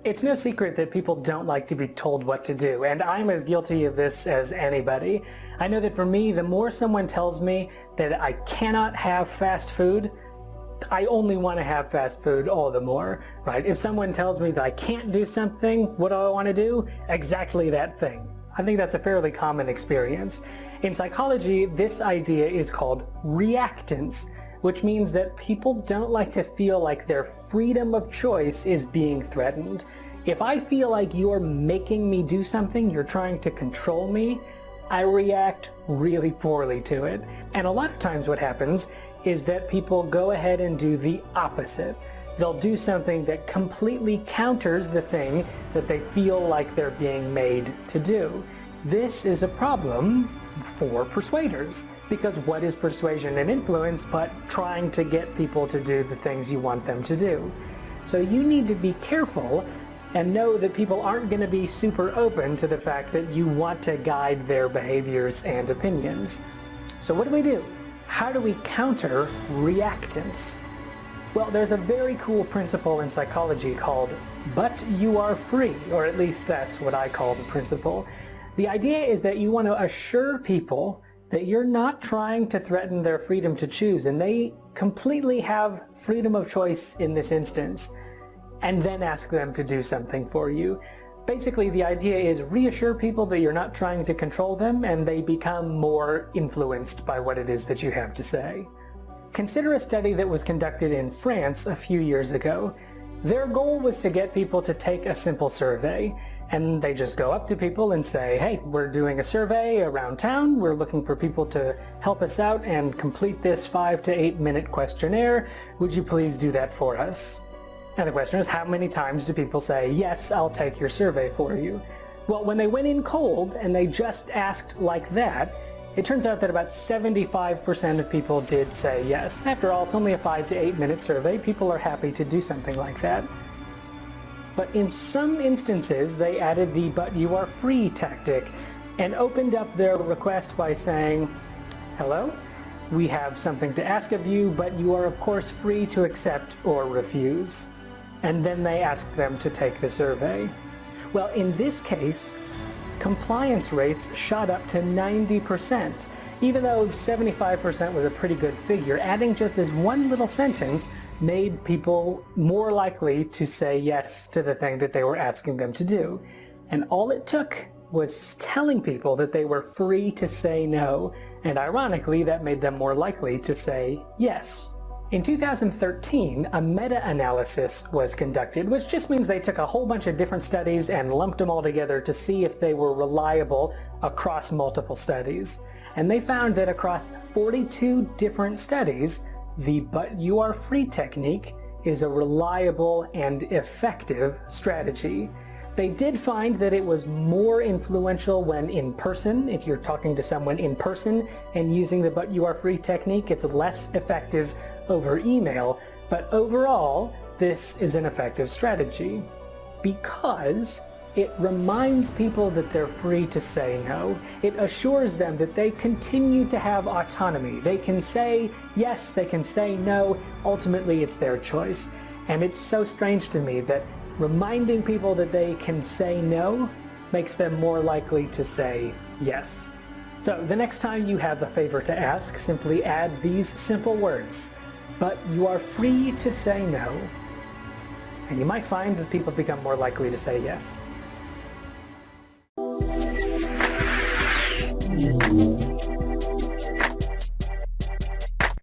It's no secret that people don't like to be told what to do, and I'm as guilty of this as anybody. I know that for me, the more someone tells me that I cannot have fast food, I only want to have fast food all the more, right? If someone tells me that I can't do something, what do I want to do? Exactly that thing. I think that's a fairly common experience. In psychology, this idea is called reactance, which means that people don't like to feel like their freedom of choice is being threatened. If I feel like you're making me do something, you're trying to control me, I react really poorly to it. And a lot of times what happens is that people go ahead and do the opposite. They'll do something that completely counters the thing that they feel like they're being made to do. This is a problem for persuaders, because what is persuasion and influence but trying to get people to do the things you want them to do? So you need to be careful and know that people aren't going to be super open to the fact that you want to guide their behaviors and opinions. So what do? How do we counter reactance? Well, there's a very cool principle in psychology called "but you are free," or at least that's what I call the principle. The idea is that you want to assure people that you're not trying to threaten their freedom to choose, and they completely have freedom of choice in this instance, and then ask them to do something for you. Basically, the idea is reassure people that you're not trying to control them, and they become more influenced by what it is that you have to say. Consider a study that was conducted in France a few years ago. Their goal was to get people to take a simple survey, and they just go up to people and say, hey, we're doing a survey around town, we're looking for people to help us out and complete this 5 to 8 minute questionnaire, would you please do that for us? And the question is, how many times do people say, yes, I'll take your survey for you? Well, when they went in cold and they just asked like that, it turns out that about 75% of people did say yes. After all, it's only a 5 to 8 minute survey. People are happy to do something like that. But in some instances, they added the "but you are free" tactic and opened up their request by saying, hello, we have something to ask of you, but you are of course free to accept or refuse. And then they asked them to take the survey. Well, in this case, compliance rates shot up to 90%. Even though 75% was a pretty good figure, adding just this one little sentence made people more likely to say yes to the thing that they were asking them to do. And all it took was telling people that they were free to say no, and ironically that made them more likely to say yes. In 2013, a meta-analysis was conducted, which just means they took a whole bunch of different studies and lumped them all together to see if they were reliable across multiple studies. And they found that across 42 different studies, the "but you are free" technique is a reliable and effective strategy. They did find that it was more influential when in person. If you're talking to someone in person and using the "but you are free" technique, it's less effective over email, but overall, this is an effective strategy because it reminds people that they're free to say no. It assures them that they continue to have autonomy. They can say yes, they can say no. Ultimately, it's their choice. And it's so strange to me that reminding people that they can say no makes them more likely to say yes. So the next time you have a favor to ask, simply add these simple words: "but you are free to say no," and you might find that people become more likely to say yes.